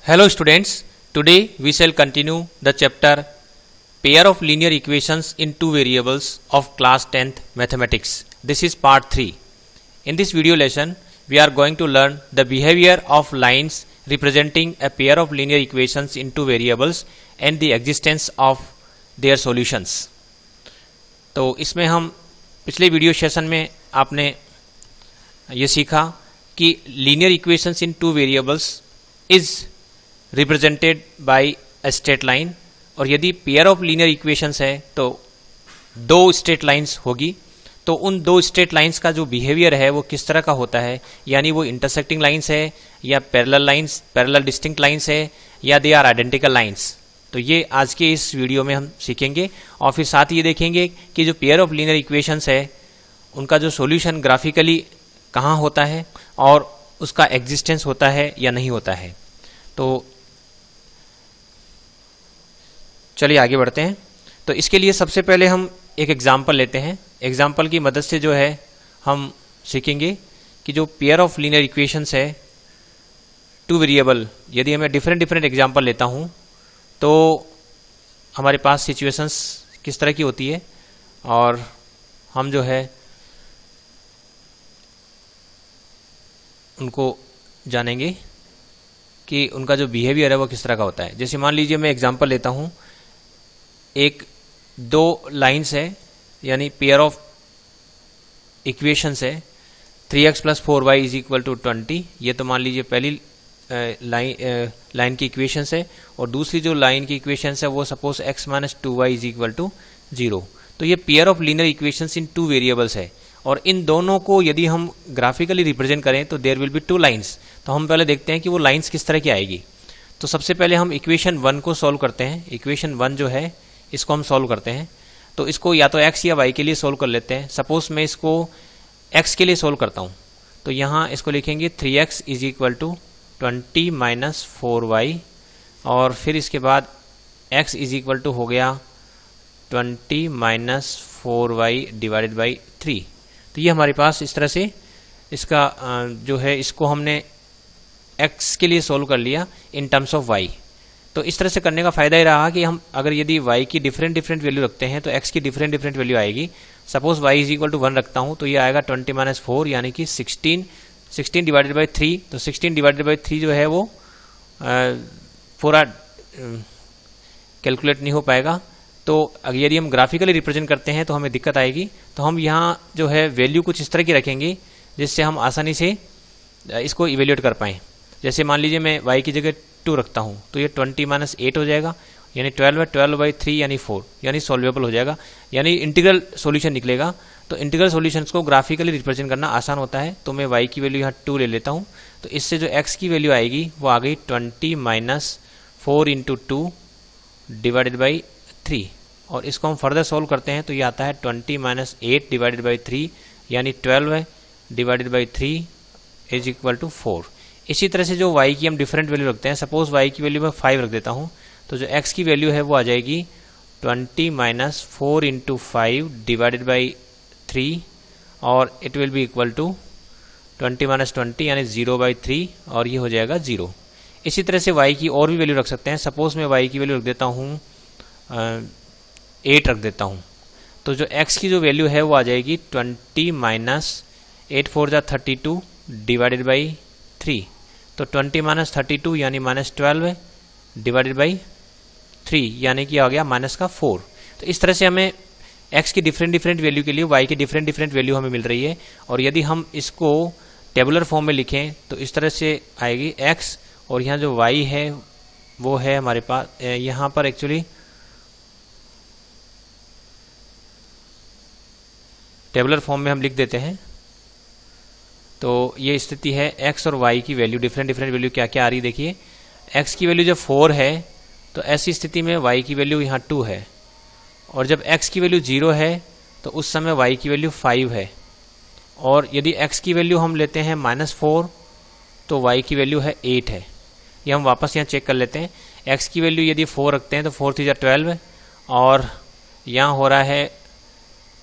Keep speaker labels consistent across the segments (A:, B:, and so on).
A: Hello students, today we shall continue the chapter Pair of Linear Equations in Two Variables of class 10th Mathematics. This is part 3. In this video lesson, we are going to learn the behavior of lines representing a pair of linear equations in two variables and the existence of their solutions. तो इसमें हम पिछले video session में आपने ये सीखा कि linear equations in two variables is represented by a straight line, और यदि पेयर ऑफ लीनियर इक्वेशंस है तो दो स्ट्रेट लाइंस होगी। तो उन दो स्ट्रेट लाइंस का जो बिहेवियर है वो किस तरह का होता है, यानी वो इंटरसेक्टिंग लाइंस है या पैरेलल डिस्टिंक्ट लाइंस है या दे आर आइडेंटिकल लाइंस। तो ये आज के इस वीडियो में हम सीखेंगे और फिर साथ ये देखेंगे कि जो पेयर ऑफ लीनियर इक्वेशंस है उनका जो सॉल्यूशन ग्राफिकली कहाँ होता है और उसका एग्जिस्टेंस होता है या नहीं होता है। तो चलिए आगे बढ़ते हैं। तो इसके लिए सबसे पहले हम एक एग्जाम्पल लेते हैं। एग्जाम्पल की मदद से जो है हम सीखेंगे कि जो पेयर ऑफ लीनियर इक्वेशंस है टू वेरिएबल, यदि मैं डिफरेंट एग्जाम्पल लेता हूँ तो हमारे पास सिचुएशंस किस तरह की होती है और हम जो है उनको जानेंगे कि उनका जो बिहेवियर है वो किस तरह का होता है। जैसे मान लीजिए मैं एग्जांपल लेता हूँ, एक दो लाइंस है यानी पेयर ऑफ इक्वेशंस है 3x + 4y = 20। ये तो मान लीजिए पहली लाइन की इक्वेशंस है, और दूसरी जो लाइन की इक्वेशंस है वो सपोज x - 2y = 0। तो ये pair of linear equations in two variables है, और इन दोनों को यदि हम ग्राफिकली रिप्रेजेंट करें तो there will be two lines. तो हम पहले देखते हैं कि वो लाइंस किस तरह की आएगी। तो सबसे पहले हम इक्वेशन 1 को सॉल्व करते हैं। इक्वेशन 1 जो है इसको हम सॉल्व करते हैं। तो इसको या तो x या y के लिए सॉल्व कर लेते हैं। सपोज मैं इसको x के लिए सॉल्व करता हूँ, तो यहाँ इसको लिखेंगे 3x = 20 - 4y, और फिर इसके बाद x = हो गया 20 - 4y / 3। तो ये हमारे पास इस तरह से इसका जो है इसको हमने x के लिए सोल्व कर लिया इन टर्म्स ऑफ y। तो इस तरह से करने का फायदा ये रहा कि हम अगर यदि y की डिफरेंट वैल्यू रखते हैं तो x की डिफरेंट वैल्यू आएगी। सपोज y = 1 रखता हूँ तो ये आएगा 20 - 4 यानी कि 16 / 3। तो 16 / 3 जो है वो पूरा कैलकुलेट नहीं हो पाएगा। तो यदि हम ग्राफिकली रिप्रेजेंट करते हैं तो हमें दिक्कत आएगी। तो हम यहाँ जो है वैल्यू कुछ इस तरह की रखेंगे जिससे हम आसानी से इसको इवेल्यूएट कर पाएँ। जैसे मान लीजिए मैं y की जगह 2 रखता हूँ तो ये 20 - 8 हो जाएगा, यानी 12/3 यानी 4, यानी सॉल्वेबल हो जाएगा, यानी इंटीग्रल सॉल्यूशन निकलेगा। तो इंटीग्रल सॉल्यूशंस को ग्राफिकली रिप्रेजेंट करना आसान होता है। तो मैं y की वैल्यू यहाँ 2 ले लेता हूँ, तो इससे जो x की वैल्यू आएगी वो आ गई 20 - 4 × 2 / 3। और इसको हम फर्दर सॉल्व करते हैं तो ये आता है 20 - 8 / 3 यानी 12 / 3 = 4। इसी तरह से जो y की हम डिफरेंट वैल्यू रखते हैं, सपोज y की वैल्यू मैं 5 रख देता हूँ, तो जो x की वैल्यू है वो आ जाएगी 20 - 4 × 5 / 3, और it will be equal to 20 - 20 यानी 0/3, और ये हो जाएगा 0। इसी तरह से y की और भी वैल्यू रख सकते हैं। सपोज मैं y की वैल्यू रख देता हूँ 8 रख देता हूँ, तो जो x की जो वैल्यू है वो आ जाएगी 20 - 8 × 4 = 32 / 3। तो 20 - 32 यानी -12 / 3 यानी कि आ गया -4। तो इस तरह से हमें x की डिफरेंट वैल्यू के लिए y की डिफरेंट वैल्यू हमें मिल रही है। और यदि हम इसको टेबुलर फॉर्म में लिखें तो इस तरह से आएगी x, और यहाँ जो y है वो है हमारे पास यहाँ पर एक्चुअली टेबुलर फॉर्म में हम लिख देते हैं। तो ये स्थिति है x और y की वैल्यू डिफरेंट वैल्यू क्या क्या आ रही है। देखिए x की वैल्यू जब 4 है तो ऐसी स्थिति में y की वैल्यू यहाँ 2 है, और जब x की वैल्यू 0 है तो उस समय y की वैल्यू 5 है। और यदि x की वैल्यू हम लेते हैं -4 तो y की वैल्यू है 8 है। ये हम वापस यहाँ चेक कर लेते हैं। x की वैल्यू यदि 4 रखते हैं तो 4 × 3 = 12, और यहाँ हो रहा है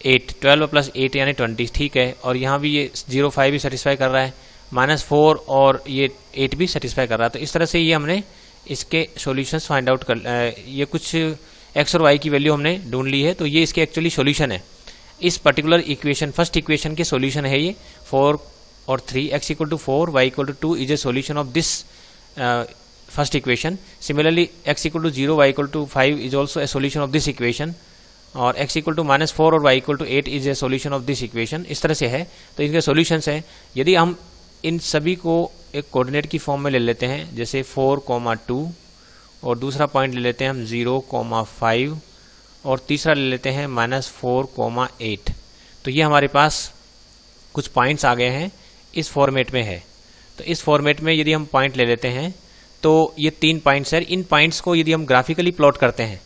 A: 8, 12 + 8 यानी 20, ठीक है। और यहाँ भी ये 0.5 भी सेटिस्फाई कर रहा है, -4 और ये 8 भी सेटिस्फाई कर रहा है। तो इस तरह से ये हमने इसके सॉल्यूशंस फाइंड आउट कर ये कुछ एक्स और वाई की वैल्यू हमने ढूंढ ली है, तो ये इसके एक्चुअली सॉल्यूशन है। इस पर्टिकुलर इक्वेशन फर्स्ट इक्वेशन के सॉल्यूशन है ये 4 और 3, x equal to 4 y equal to 2 is a solution of this first equation. Similarly x equal to 0 y equal to 5 is also a solution of this equation, और x equal to -4 और y equal to 8 is a solution of this equation. इस तरह से है, तो इनके solutions है। यदि हम इन सभी को एक कोऑर्डिनेट की फॉर्म में ले लेते हैं, जैसे 4,2 और दूसरा पॉइंट ले लेते हैं हम 0,5 और तीसरा ले लेते हैं -4,8, तो ये हमारे पास कुछ पॉइंट्स आ गए हैं, इस फॉर्मेट में है। तो इस फॉर्मेट में यदि हम पॉइंट ले लेते हैं तो ये 3 पॉइंट्स है। इन पॉइंट्स को यदि हम ग्राफिकली प्लॉट करते हैं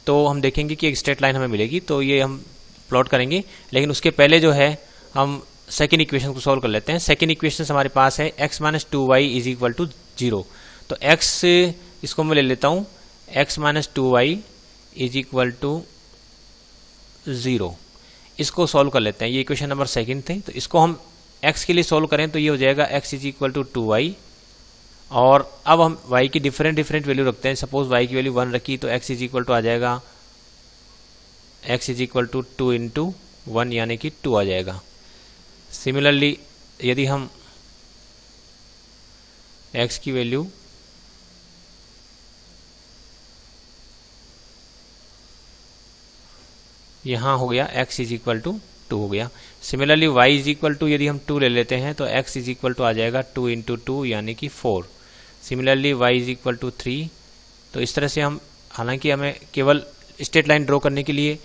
A: तो हम देखेंगे कि एक स्ट्रेट लाइन हमें मिलेगी, तो ये हम प्लॉट करेंगे। लेकिन उसके पहले जो है हम सेकेंड इक्वेशन को सॉल्व कर लेते हैं। सेकेंड इक्वेशन हमारे पास है x - 2y is equal to 0। तो x इसको मैं ले लेता हूँ, x - 2y is equal to 0। इसको सॉल्व कर लेते हैं, ये इक्वेशन नंबर सेकंड थी। तो इसको हम x के लिए सॉल्व करें तो ये हो जाएगा x is equal to 2y, और अब हम y की डिफरेंट वैल्यू रखते हैं। सपोज y की वैल्यू 1 रखी तो x इज इक्वल टू आ जाएगा x is equal to 2 into 1 यानी कि 2 आ जाएगा। सिमिलरली यदि हम x की वैल्यू यहाँ हो गया x इज इक्वल टू 2 हो गया। Similarly y is equal to यदि हम 2 ले लेते हैं तो x इज इक्वल टू आ जाएगा 2 इंटू 2 यानी कि 4। Similarly y is equal to 3। तो इस तरह से हम, हालांकि हमें केवल स्ट्रेट लाइन ड्रॉ करने के लिए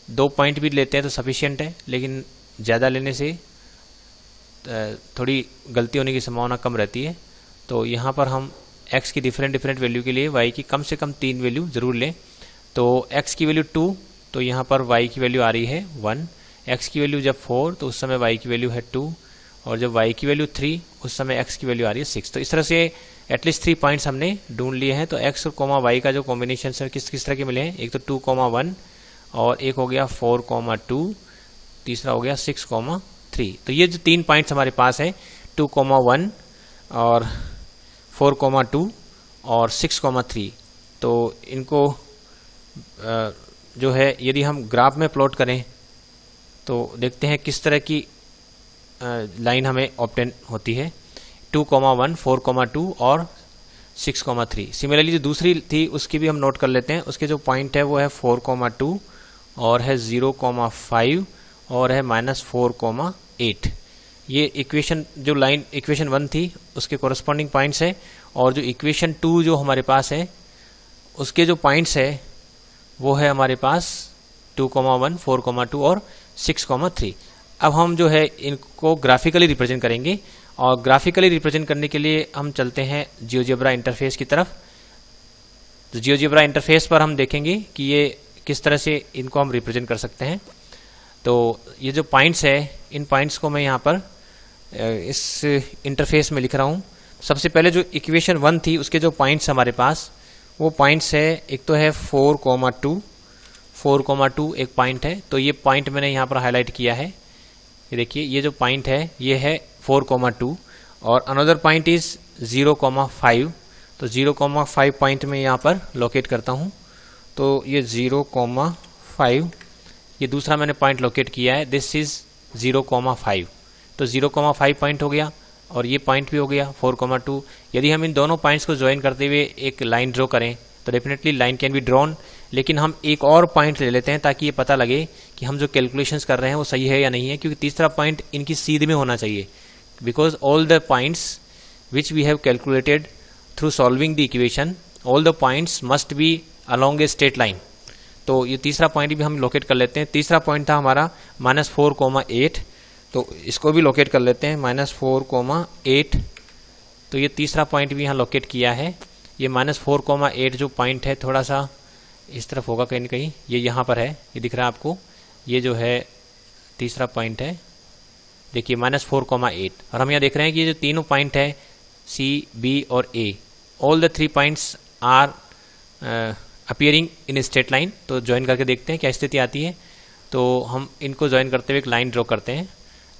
A: 2 पॉइंट भी लेते हैं तो सफिशिएंट है, लेकिन ज़्यादा लेने से थोड़ी गलती होने की संभावना कम रहती है। तो यहाँ पर हम x की डिफरेंट वैल्यू के लिए y की कम से कम 3 वैल्यू ज़रूर लें। तो x की वैल्यू 2, तो यहाँ पर y की वैल्यू आ रही है 1। x की वैल्यू जब 4 तो उस समय y की वैल्यू है 2, और जब y की वैल्यू 3 उस समय x की वैल्यू आ रही है 6। तो इस तरह से एटलीस्ट 3 पॉइंट्स हमने ढूंढ लिए हैं। तो x और y का जो कॉम्बिनेशन है किस तरह के मिले हैं, एक तो 2,1 और एक हो गया 4,2, तीसरा हो गया 6,3। तो ये जो 3 पॉइंट्स हमारे पास है 2,1 और 4,2 और 6,3, तो इनको जो है यदि हम ग्राफ में प्लॉट करें तो देखते हैं किस तरह की लाइन हमें ऑब्टेन होती है। 2,1, 4,2 और 6,3। सिमिलरली जो दूसरी थी उसकी भी हम नोट कर लेते हैं। उसके जो पॉइंट है वो है 4,2 और है 0,5 और है -4,8। ये इक्वेशन जो लाइन इक्वेशन 1 थी उसके कोरस्पॉन्डिंग पॉइंट्स है, और जो इक्वेशन 2 जो हमारे पास है उसके जो पॉइंट्स है वो है हमारे पास 2,1, 4,2 और 6,3। अब हम जो है इनको ग्राफिकली रिप्रेजेंट करेंगे, और ग्राफिकली रिप्रेजेंट करने के लिए हम चलते हैं जियोजेब्रा इंटरफेस की तरफ। तो जियोजेब्रा इंटरफेस पर हम देखेंगे कि ये किस तरह से इनको हम रिप्रेजेंट कर सकते हैं। तो ये जो पॉइंट्स है इन पॉइंट्स को मैं यहाँ पर इस इंटरफेस में लिख रहा हूँ। सबसे पहले जो इक्वेशन 1 थी उसके जो पॉइंट्स हमारे पास वो पॉइंट्स है, एक तो है 4,2 एक पॉइंट है। तो ये पॉइंट मैंने यहाँ पर हाईलाइट किया है। ये देखिए ये जो पॉइंट है ये है 4,2, और अनदर पॉइंट इज 0,5। तो 0,5 पॉइंट में यहाँ पर लोकेट करता हूँ। तो ये 0,5 ये दूसरा मैंने पॉइंट लोकेट किया है, दिस इज 0,5। तो 0,5 पॉइंट हो गया, और ये पॉइंट भी हो गया 4,2। यदि हम इन दोनों पॉइंट्स को ज्वाइन करते हुए एक लाइन ड्रॉ करें तो definitely line can be drawn. लेकिन हम एक और पॉइंट ले लेते हैं ताकि ये पता लगे कि हम जो कैलकुलेशंस कर रहे हैं वो सही है या नहीं है, क्योंकि तीसरा पॉइंट इनकी सीध में होना चाहिए। Because all the points which we have calculated through solving the equation, all the points must be along a straight line. तो ये तीसरा पॉइंट भी हम लोकेट कर लेते हैं। तीसरा पॉइंट था हमारा -4,8, तो इसको भी लोकेट कर लेते हैं -4,8। तो ये तीसरा पॉइंट भी यहाँ लोकेट किया है। ये -4,8 जो पॉइंट है थोड़ा सा इस तरफ होगा कहीं ना कहीं, ये यहाँ पर है, ये दिख रहा है आपको। ये जो है तीसरा पॉइंट है, देखिए -4,8। और हम यहाँ देख रहे हैं कि ये जो तीनों पॉइंट है C, B और A, all the 3 points are appearing in straight line. तो ज्वाइन करके देखते हैं क्या स्थिति आती है। तो हम इनको ज्वाइन करते हुए एक लाइन ड्रॉ करते हैं।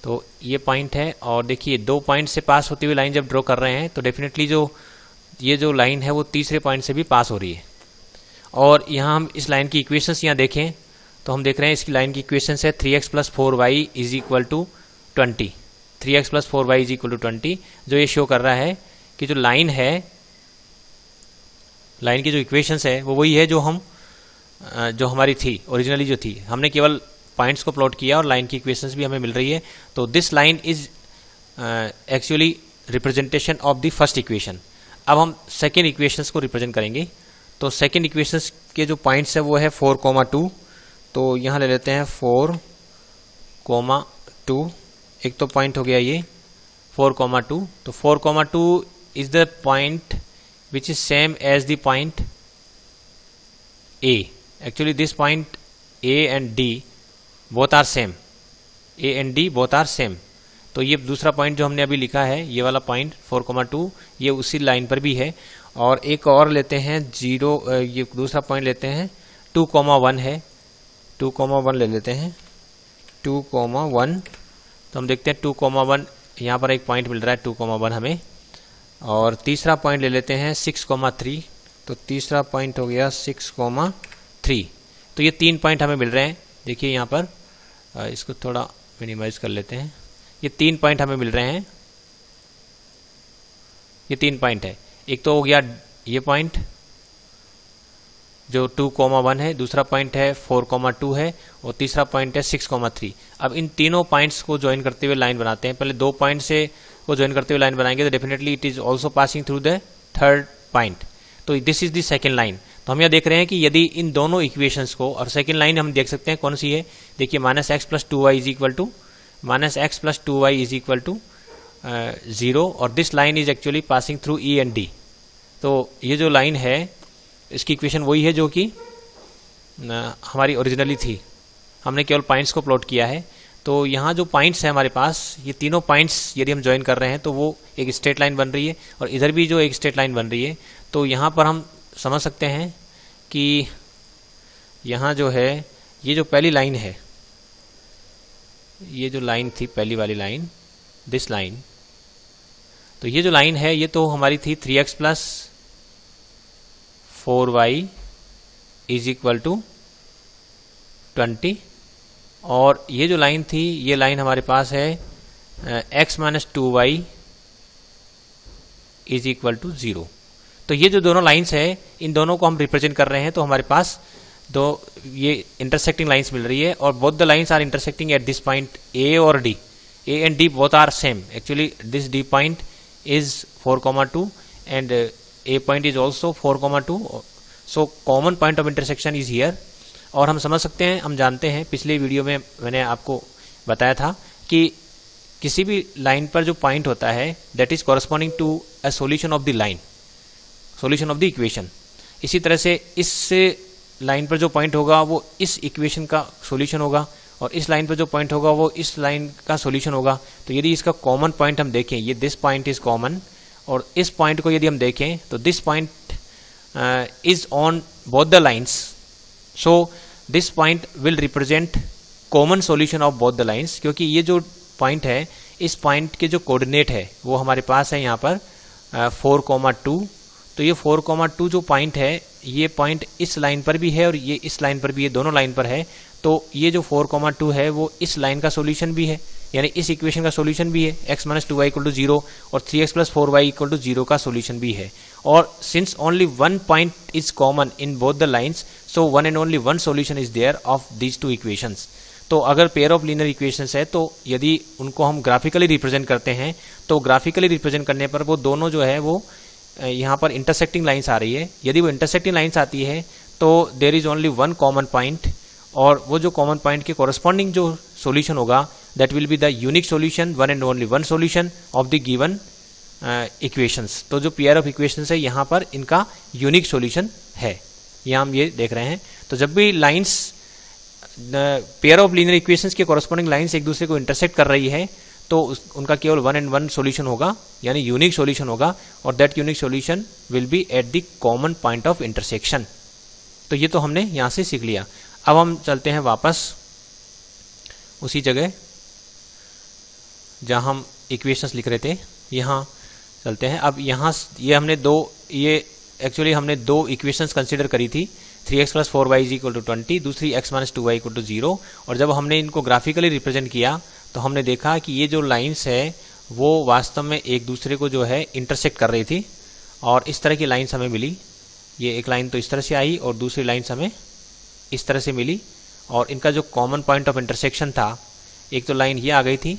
A: तो ये पॉइंट है, और देखिए 2 पॉइंट से पास होती हुई लाइन जब ड्रॉ कर रहे हैं तो डेफिनेटली जो ये जो लाइन है वो तीसरे पॉइंट से भी पास हो रही है। और यहाँ हम इस लाइन की इक्वेशंस यहाँ देखें तो हम देख रहे हैं इसकी लाइन की इक्वेशंस है 3x + 4y = 20, 3x + 4y = 20, जो ये शो कर रहा है कि जो लाइन है, लाइन की जो इक्वेशंस है वो वही है जो हमारी थी ओरिजिनली जो थी। हमने केवल पॉइंट्स को प्लॉट किया और लाइन की इक्वेशंस भी हमें मिल रही है। तो this line is actually representation of the first equation. अब हम सेकेंड इक्वेशंस को रिप्रेजेंट करेंगे। तो सेकेंड इक्वेशंस के जो पॉइंट्स है वो है 4,2। तो यहाँ ले लेते हैं 4,2, एक तो पॉइंट हो गया ये 4,2। तो 4,2 is the point which is same as the point A. Actually this point A and D both are same. A and D both are same. तो ये दूसरा पॉइंट जो हमने अभी लिखा है, ये वाला पॉइंट 4,2, ये उसी लाइन पर भी है। और एक और लेते हैं 0, ये दूसरा पॉइंट लेते हैं 2,1 है, 2,1 ले लेते हैं 2,1। तो हम देखते हैं 2,1, यहाँ पर एक पॉइंट मिल रहा है 2,1 हमें। और तीसरा पॉइंट ले लेते हैं 6,3। तो तीसरा पॉइंट हो गया 6,3। तो ये 3 पॉइंट हमें मिल रहे हैं। देखिए यहाँ पर इसको थोड़ा मिनिमाइज कर लेते हैं। ये 3 पॉइंट हमें मिल रहे हैं, ये 3 पॉइंट है। एक तो हो गया ये पॉइंट जो 2,1 है, दूसरा पॉइंट है 4,2 है, और तीसरा पॉइंट है 6,3। अब इन तीनों पॉइंट्स को ज्वाइन करते हुए लाइन बनाते हैं। पहले 2 पॉइंट से को ज्वाइन करते हुए लाइन बनाएंगे तो definitely it is also passing through the third point. तो this is the second line. तो हम यहाँ देख रहे हैं कि यदि इन दोनों इक्वेशंस को, और सेकेंड लाइन हम देख सकते हैं कौन सी है, देखिए -x + 2y = 0, और this line is actually passing through E and D। तो ये जो लाइन है इसकी इक्वेशन वही है जो कि हमारी ओरिजिनली थी, हमने केवल पॉइंट्स को प्लॉट किया है। तो यहाँ जो पॉइंट्स है हमारे पास, ये तीनों पॉइंट्स यदि हम ज्वाइन कर रहे हैं तो वो एक स्ट्रेट लाइन बन रही है, और इधर भी जो एक स्ट्रेट लाइन बन रही है। तो यहाँ पर हम समझ सकते हैं कि यहाँ जो है ये जो पहली लाइन है, ये जो लाइन थी पहली वाली लाइन, दिस लाइन, तो ये जो लाइन है ये तो हमारी थी 3x + 4y = 20। और ये जो लाइन थी, ये लाइन हमारे पास है x - 2y = 0। तो ये जो दोनों लाइंस है, इन दोनों को हम रिप्रेजेंट कर रहे हैं। तो हमारे पास दो ये इंटरसेक्टिंग लाइंस मिल रही है, और both the lines are intersecting at this point A और D। A and D both are same. Actually this D point is 4,2 and A point is also 4,2. So common point of intersection is here. और हम समझ सकते हैं, हम जानते हैं, पिछले वीडियो में मैंने आपको बताया था कि किसी भी लाइन पर जो पॉइंट होता है that is corresponding to a solution of the line, solution of the equation. इसी तरह से इस लाइन पर जो पॉइंट होगा वो इस इक्वेशन का सॉल्यूशन होगा, और इस लाइन पर जो पॉइंट होगा वो इस लाइन का सॉल्यूशन होगा। तो यदि इसका कॉमन पॉइंट हम देखें, ये दिस पॉइंट इज कॉमन, और इस पॉइंट को यदि हम देखें तो this point is on both the lines. So this point will represent common solution of both the lines, क्योंकि ये जो पॉइंट है, इस पॉइंट के जो कोऑर्डिनेट है वो हमारे पास है यहाँ पर 4,2। तो ये 4,2 जो पॉइंट है, ये पॉइंट इस लाइन पर भी है और ये इस लाइन पर भी है, दोनों लाइन पर है। तो ये जो 4,2 है वो इस लाइन का सॉल्यूशन भी है, यानी इस इक्वेशन का सॉल्यूशन भी है। x - 2y = 0 और 3x + 4y = 0 का सॉल्यूशन भी है। और since only one point is common in both the lines, so one and only one solution is there of these two equations. तो अगर पेयर ऑफ लीनियर इक्वेशंस है तो यदि उनको हम ग्राफिकली रिप्रेजेंट करते हैं, तो ग्राफिकली रिप्रेजेंट करने पर वो दोनों जो है वो यहाँ पर इंटरसेक्टिंग लाइन्स आ रही है। यदि वो इंटरसेक्टिंग लाइन्स आती है तो there is only one common point, और वो जो कॉमन पॉइंट के कॉरस्पॉन्डिंग जो सॉल्यूशन होगा that will be the unique solution, one and only one solution of the given equations. तो जो पेयर ऑफ इक्वेशंस है यहाँ पर इनका यूनिक सॉल्यूशन है, यहाँ हम ये देख रहे हैं। तो जब भी lines, pair of linear equations के कॉरस्पॉन्डिंग लाइन्स एक दूसरे को इंटरसेक्ट कर रही है, तो उनका केवल वन एंड वन सॉल्यूशन होगा, यानी यूनिक सॉल्यूशन होगा, और that unique solution will be at the common point of intersection. तो ये तो हमने यहाँ से सीख लिया। अब हम चलते हैं वापस उसी जगह जहाँ हम इक्वेशंस लिख रहे थे, यहाँ चलते हैं। अब यहाँ ये हमने दो ये एक्चुअली हमने दो इक्वेशंस कंसिडर करी थी, 3x + 4y = 20, दूसरी x - 2y = 0। और जब हमने इनको ग्राफिकली रिप्रेजेंट किया तो हमने देखा कि ये जो लाइंस है वो वास्तव में एक दूसरे को जो है इंटरसेक्ट कर रही थी, और इस तरह की लाइंस हमें मिली। ये एक लाइन तो इस तरह से आई और दूसरी लाइंस हमें इस तरह से मिली, और इनका जो कॉमन पॉइंट ऑफ इंटरसेक्शन था, एक तो लाइन ये आ गई थी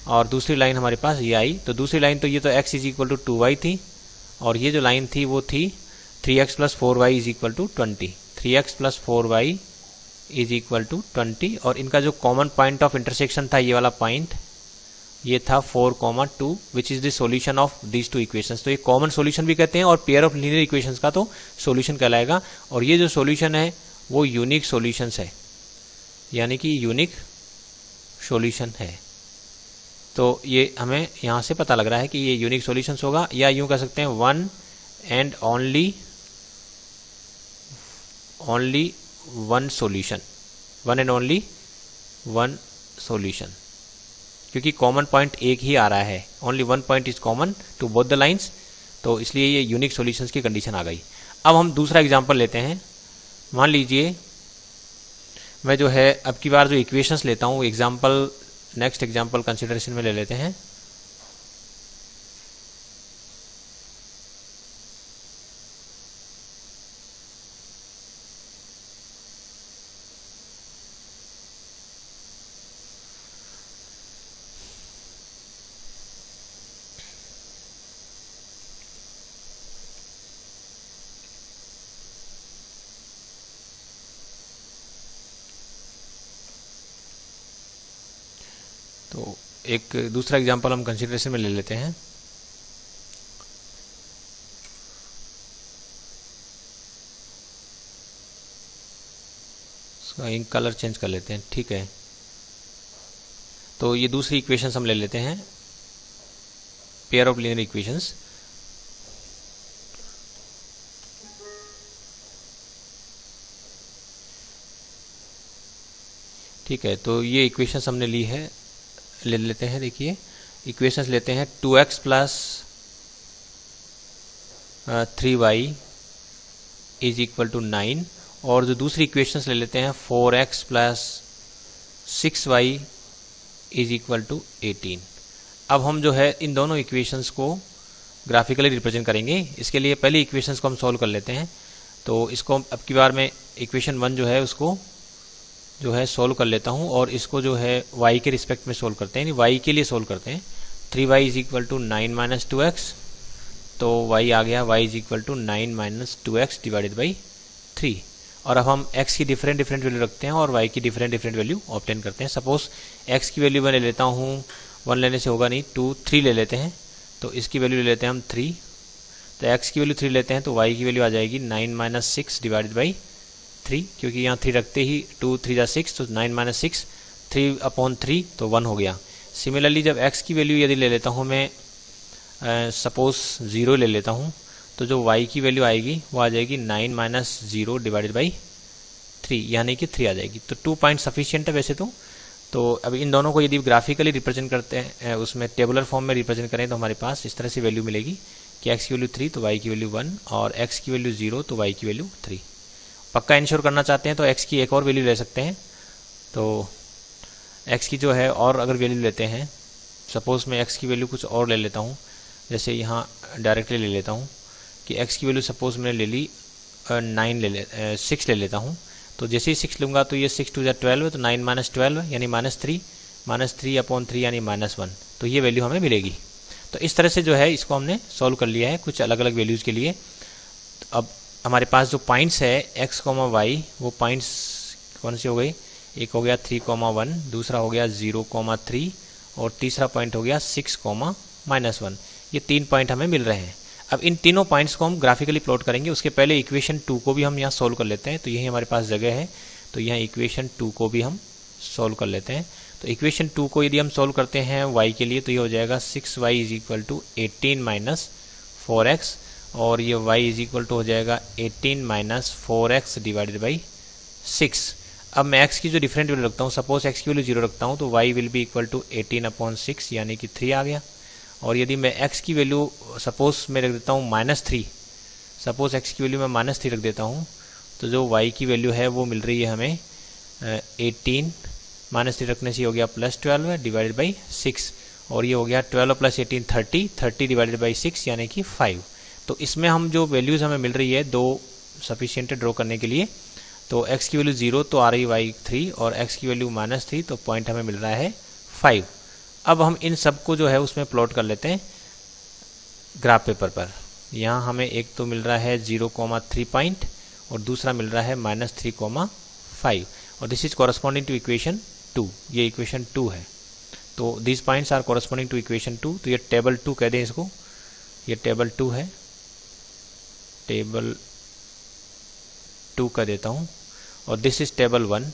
A: और दूसरी लाइन हमारे पास ये आई। तो दूसरी लाइन तो ये तो x = 2y थी, और ये जो लाइन थी वो थी 3x + 4y = 20, 3x + 4y = 20। और इनका जो कॉमन पॉइंट ऑफ इंटरसेक्शन था, ये वाला पॉइंट, ये था 4,2, which is the solution of these two equations. तो ये कॉमन सॉल्यूशन भी कहते हैं और पेयर ऑफ लीनियर इक्वेशंस का तो सॉल्यूशन कहलाएगा। और ये जो सॉल्यूशन है वो यूनिक सॉल्यूशंस है, यानी कि यूनिक सॉल्यूशन है। तो ये हमें यहाँ से पता लग रहा है कि ये यूनिक सॉल्यूशंस होगा, या यूं कह सकते हैं one and only one solution, one and only one solution, क्योंकि कॉमन पॉइंट एक ही आ रहा है, only one point is common to both the lines, तो इसलिए ये यूनिक सॉल्यूशंस की कंडीशन आ गई। अब हम दूसरा एग्जांपल लेते हैं। मान लीजिए मैं जो है अब की बार जो इक्वेशंस लेता हूँ, एग्जांपल नेक्स्ट एग्जांपल कंसिडरेशन में ले लेते हैं। तो एक दूसरा एग्जांपल हम कंसिडरेशन में ले लेते हैं। इसका इंक कलर चेंज कर लेते हैं, ठीक है। तो ये दूसरी इक्वेशंस हम ले लेते हैं, पेयर ऑफ लीनियर इक्वेशंस। ठीक है, तो ये इक्वेशंस हमने ली है, ले लेते हैं। देखिए इक्वेशंस लेते हैं, 2x + 3y = 9, और जो दूसरी इक्वेशंस ले लेते हैं 4x + 6y = 18। अब हम जो है इन दोनों इक्वेशंस को ग्राफिकली रिप्रेजेंट करेंगे। इसके लिए पहले इक्वेशंस को हम सॉल्व कर लेते हैं। तो इसको अब की बार में इक्वेशन 1 जो है उसको जो है सोल्व कर लेता हूं, और इसको जो है y के रिस्पेक्ट में सोल्व करते हैं, यानी y के लिए सोल्व करते हैं। 3y = 9 - 2x, तो y आ गया, y = 9 - 2x / 3। और अब हम x की डिफरेंट वैल्यू रखते हैं और y की डिफरेंट वैल्यू ऑब्टेन करते हैं। सपोज x की वैल्यू मैं ले लेता हूँ, 1 लेने से होगा नहीं, 2 3 ले लेते हैं, तो इसकी वैल्यू ले लेते हैं हम 3। तो x की वैल्यू 3 लेते हैं तो y की वैल्यू आ जाएगी 9 - 6 / 3, क्योंकि यहाँ 3 रखते ही 2 3 = 6, तो 9 - 6, 3/3 तो 1 हो गया। सिमिलरली जब x की वैल्यू यदि ले लेता हूँ मैं, सपोज 0 ले लेता हूँ, तो जो y की वैल्यू आएगी वो आ जाएगी 9 - 0 / 3, यानी कि 3 आ जाएगी। तो 2 पॉइंट सफिशिएंट है वैसे तो अब इन दोनों को यदि ग्राफिकली रिप्रेजेंट करते हैं, उसमें टेबुलर फॉर्म में रिप्रेजेंट करें, तो हमारे पास इस तरह से वैल्यू मिलेगी कि x की वैल्यू 3 तो y की वैल्यू 1, और x की वैल्यू 0 तो y की वैल्यू 3। पक्का इंश्योर करना चाहते हैं तो x की एक और वैल्यू ले सकते हैं। तो x की जो है और अगर वैल्यू लेते हैं, सपोज मैं x की वैल्यू कुछ और ले लेता हूँ, जैसे यहाँ डायरेक्टली ले लेता हूँ कि x की वैल्यू सपोज मैंने ले ली 6 ले लेता हूँ। तो जैसे ही 6 लूँगा तो ये 6 2 = 12, तो 9 - 12 यानी -3/3 यानी -1, तो ये वैल्यू हमें मिलेगी। तो इस तरह से जो है इसको हमने सॉल्व कर लिया है कुछ अलग अलग वैल्यूज़ के लिए। तो अब हमारे पास जो पॉइंट्स है x, y, वो पॉइंट्स कौन सी हो गई, एक हो गया 3, 1, दूसरा हो गया 0, 3, और तीसरा पॉइंट हो गया 6, -1। ये 3 पॉइंट हमें मिल रहे हैं। अब इन तीनों पॉइंट्स को हम ग्राफिकली प्लॉट करेंगे। उसके पहले इक्वेशन 2 को भी हम यहाँ सोल्व कर लेते हैं। तो यही हमारे पास जगह है, तो यहाँ इक्वेशन 2 को भी हम सोल्व कर लेते हैं। तो इक्वेशन 2 को यदि हम सोल्व करते हैं y के लिए, तो ये हो जाएगा 6y = 18 - 4x, और ये y = हो जाएगा 18 - 4x / 6। अब मैं x की जो डिफरेंट वैल्यू रखता हूँ, सपोज x की वैल्यू 0 रखता हूँ, तो y विल बी = 18/6 यानी कि 3 आ गया। और यदि मैं x की वैल्यू सपोज मैं रख देता हूँ -3, सपोज x की वैल्यू मैं -3 रख देता हूँ, तो जो y की वैल्यू है वो मिल रही है हमें 18, -3 रखने से हो गया +12 डिवाइडेड बाई 6, और ये हो गया 12 + 18 30, 30 डिवाइडेड बाई 6 यानी कि 5। तो इसमें हम जो वैल्यूज़ हमें मिल रही है दो सफिशिएंट ड्रॉ करने के लिए, तो x की वैल्यू 0 तो आ रही y 3 और x की वैल्यू -3, तो पॉइंट हमें मिल रहा है 5। अब हम इन सब को जो है उसमें प्लॉट कर लेते हैं ग्राफ पेपर पर। यहाँ हमें एक तो मिल रहा है 0,3 पॉइंट और दूसरा मिल रहा है -3,5, और this is corresponding to equation 2। ये इक्वेशन 2 है, तो this points are corresponding to equation 2। तो ये टेबल 2 कह दें इसको, ये टेबल 2 है, टेबल 2 कर देता हूँ, और this is table 1,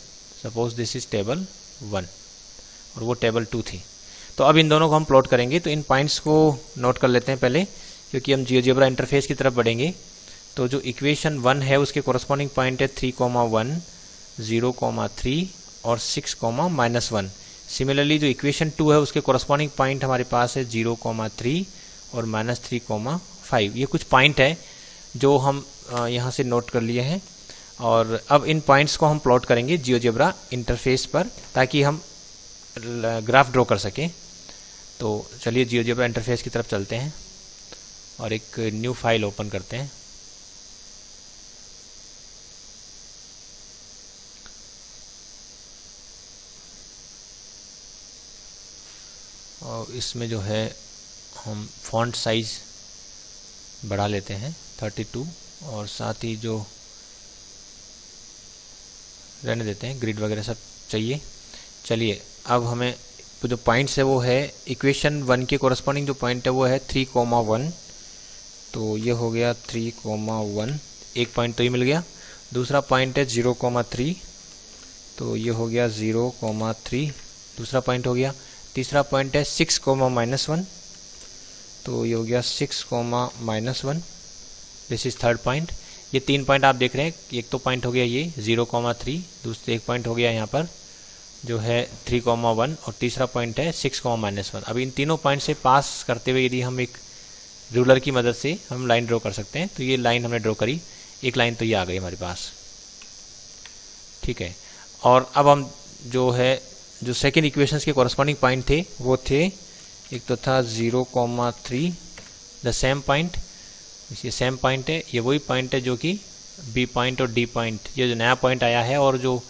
A: suppose this is table 1 और वो टेबल 2 थी। तो अब इन दोनों को हम प्लॉट करेंगे। तो इन पॉइंट्स को नोट कर लेते हैं पहले, क्योंकि हम जियोजेब्रा इंटरफेस की तरफ बढ़ेंगे। तो जो इक्वेशन 1 है उसके कॉरस्पॉन्डिंग पॉइंट है 3,1, 0,3 और 6,-1। सिमिलरली जो इक्वेशन 2 है उसके कॉरस्पॉन्डिंग पॉइंट हमारे पास है 0,3 और -3,5। ये कुछ पॉइंट है जो हम यहाँ से नोट कर लिए हैं, और अब इन पॉइंट्स को हम प्लॉट करेंगे जियोजेब्रा इंटरफेस पर ताकि हम ग्राफ ड्रॉ कर सकें। तो चलिए जियोजेब्रा इंटरफेस की तरफ चलते हैं और एक न्यू फाइल ओपन करते हैं। और इसमें जो है हम फॉन्ट साइज बढ़ा लेते हैं 32, और साथ ही जो रहने देते हैं, ग्रिड वगैरह सब चाहिए। चलिए अब हमें जो पॉइंट्स है वो है इक्वेशन 1 के कॉरस्पॉन्डिंग जो पॉइंट है वो है 3,1। तो ये हो गया 3,1, एक पॉइंट तो ये मिल गया। दूसरा पॉइंट है 0,3, तो ये हो गया 0,3, दूसरा पॉइंट हो गया। तीसरा पॉइंट है 6,-1, तो ये हो गया 6,-1, दिस इज थर्ड पॉइंट। ये 3 पॉइंट आप देख रहे हैं, एक तो पॉइंट हो गया ये 0,3, दूसरे एक पॉइंट हो गया यहाँ पर जो है 3,1 और तीसरा पॉइंट है 6,-1। अब इन तीनों पॉइंट से पास करते हुए यदि हम एक रूलर की मदद से हम लाइन ड्रॉ कर सकते हैं। तो ये लाइन हमने ड्रॉ करी, एक लाइन तो ये आ गई हमारे पास, ठीक है। और अब हम जो है जो सेकेंड इक्वेशंस के कॉरस्पॉन्डिंग पॉइंट थे वो थे, एक तो था 0,3, द सेम पॉइंट, ये सेम पॉइंट है, ये वही पॉइंट है जो कि बी पॉइंट और डी पॉइंट, ये जो नया पॉइंट आया है और जो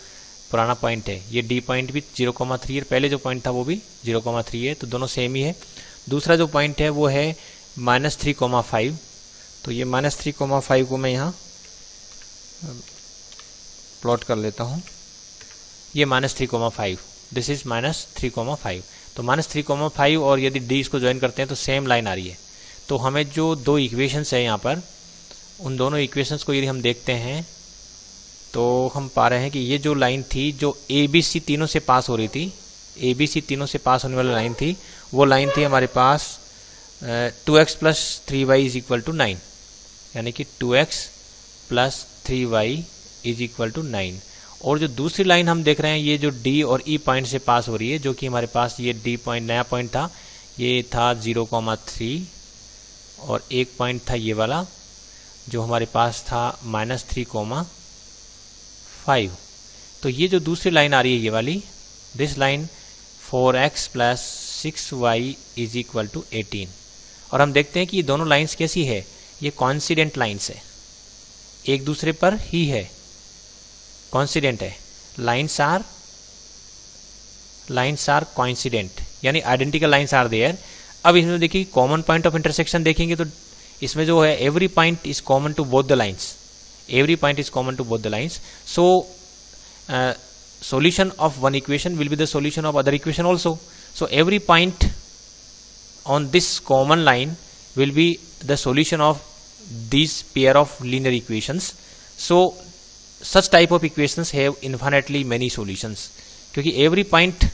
A: पुराना पॉइंट है ये डी पॉइंट भी 0,3 है, पहले जो पॉइंट था वो भी 0,3 है, तो दोनों सेम ही है। दूसरा जो पॉइंट है वो है -3,5, तो ये -3,5 को मैं यहाँ प्लॉट कर लेता हूँ, ये -3,5, दिस इज -3,5। तो -3,5 और यदि डी इसको ज्वाइन करते हैं तो सेम लाइन आ रही है। तो हमें जो दो इक्वेशंस है यहाँ पर, उन दोनों इक्वेशंस को यदि हम देखते हैं तो हम पा रहे हैं कि ये जो लाइन थी जो ABC तीनों से पास हो रही थी, ABC तीनों से पास होने वाली लाइन थी, वो लाइन थी हमारे पास 2x + 3y = 9, यानी कि 2x + 3y = 9। और जो दूसरी लाइन हम देख रहे हैं ये जो D और E पॉइंट से पास हो रही है, जो कि हमारे पास ये D पॉइंट नया पॉइंट था, ये था 0,3 और एक पॉइंट था ये वाला जो हमारे पास था -3,5। तो ये जो दूसरी लाइन आ रही है ये वाली, दिस लाइन 4x + 6y = 18। और हम देखते हैं कि ये दोनों लाइंस कैसी है, ये कॉन्सिडेंट लाइंस है, एक दूसरे पर ही है, कॉन्सिडेंट है, लाइंस आर कॉइंसिडेंट, यानी आइडेंटिकल लाइंस आर देयर। अब इसमें देखिए कॉमन पॉइंट ऑफ इंटरसेक्शन देखेंगे तो इसमें जो है every point is common to both the lines, every point is common to both the lines. So solution of one equation will be the solution of other equation also. So every point on this common line will be the solution of these pair of linear equations. So such type of equations have infinitely many solutions, क्योंकि every point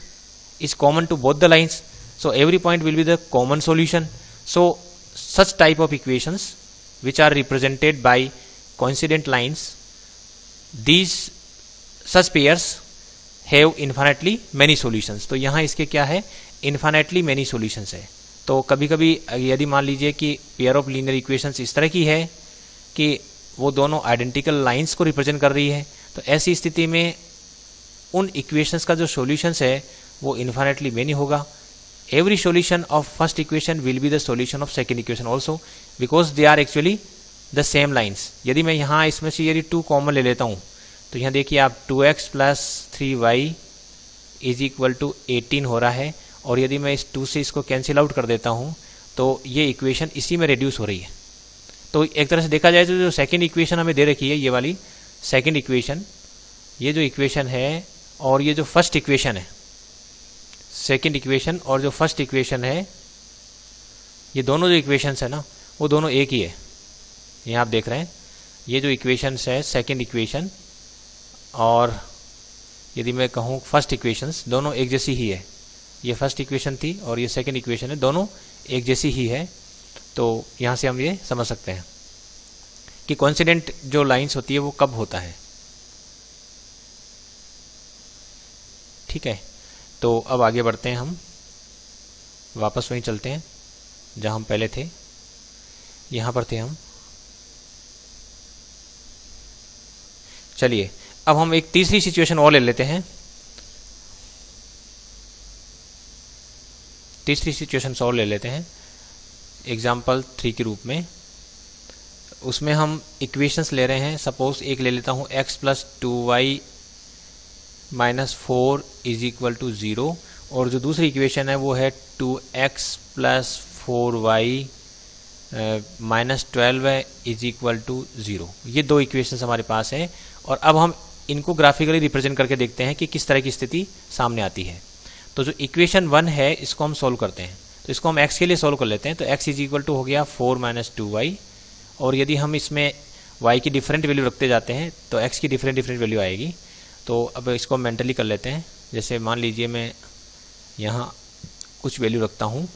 A: is common to both the lines, so every point will be the common solution. So such type of equations which are represented by coincident lines, these such pairs have infinitely many solutions. तो यहाँ इसके क्या है, infinitely many solutions है। तो कभी कभी यदि मान लीजिए कि पेयर ऑफ लीनियर इक्वेशंस इस तरह की है कि वो दोनों आइडेंटिकल लाइंस को रिप्रेजेंट कर रही है, तो ऐसी स्थिति में उन इक्वेशंस का जो सॉल्यूशंस है वो इन्फाइनाइटली मेनी होगा. Every solution of first equation will be the solution of second equation also, because they are actually the same lines. यदि मैं यहाँ इसमें से यदि 2 कॉमन ले लेता हूँ तो यहाँ देखिए आप 2x plus 3y is equal to 18 हो रहा है, और यदि मैं इस 2 से इसको कैंसिल आउट कर देता हूँ तो ये इक्वेशन इसी में रिड्यूस हो रही है. तो एक तरह से देखा जाए तो जो सेकंड इक्वेशन हमें दे रखी है, ये वाली सेकंड इक्वेशन, ये जो इक्वेशन है और ये जो फर्स्ट इक्वेशन है, सेकंड इक्वेशन और जो फर्स्ट इक्वेशन है, ये दोनों जो इक्वेशंस है ना वो दोनों एक ही है. यहाँ आप देख रहे हैं ये जो इक्वेशंस है सेकंड इक्वेशन और यदि मैं कहूँ फर्स्ट इक्वेशंस, दोनों एक जैसी ही है. ये फर्स्ट इक्वेशन थी और ये सेकंड इक्वेशन है, दोनों एक जैसी ही है. तो यहाँ से हम ये समझ सकते हैं कि कोइंसिडेंट जो लाइंस होती है वो कब होता है. ठीक है, तो अब आगे बढ़ते हैं, हम वापस वहीं चलते हैं जहाँ हम पहले थे. यहाँ पर थे हम. चलिए अब हम एक तीसरी सिचुएशन और ले लेते हैं. तीसरी सिचुएशन और ले लेते हैं एग्जाम्पल 3 के रूप में. उसमें हम इक्वेशंस ले रहे हैं. सपोज एक ले लेता हूँ x plus 2y minus 4 is equal to 0, और जो दूसरी इक्वेशन है वो है 2x plus 4y minus 12 is equal to 0. ये दो इक्वेशंस हमारे पास हैं और अब हम इनको ग्राफिकली रिप्रेजेंट करके देखते हैं कि किस तरह की स्थिति सामने आती है. तो जो इक्वेशन 1 है इसको हम सोल्व करते हैं. तो इसको हम x के लिए सोल्व कर लेते हैं. तो x इज इक्वल टू हो गया 4 माइनस 2y, और यदि हम इसमें y की डिफरेंट वैल्यू रखते जाते हैं तो x की डिफरेंट वैल्यू आएगी. तो अब इसको मेंटली कर लेते हैं. जैसे मान लीजिए मैं यहाँ कुछ वैल्यू रखता हूँ,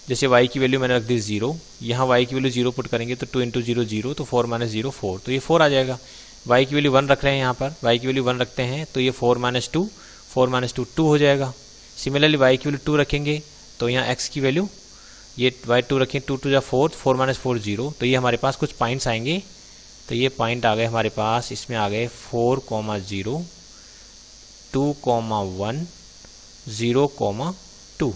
A: जैसे y की वैल्यू मैंने रख दी 0. यहाँ y की वैल्यू 0 पुट करेंगे तो 2 इंटू 0 0, तो 4 माइनस 0 4, तो ये 4 आ जाएगा. y की वैल्यू 1 रख रहे हैं, यहाँ पर y की वैल्यू 1 रखते हैं तो ये 4 माइनस 2, 4 माइनस 2 2 हो जाएगा. सिमिलरली y की वैल्यू 2 रखेंगे तो यहाँ x की वैल्यू ये y2 रखें, 2 टू जा 4, 4 माइनस 4 0, तो ये हमारे पास कुछ पॉइंट्स आएंगे. तो ये पॉइंट आ गए हमारे पास, इसमें आ गए 4, 0, 2, 1, 0, 2.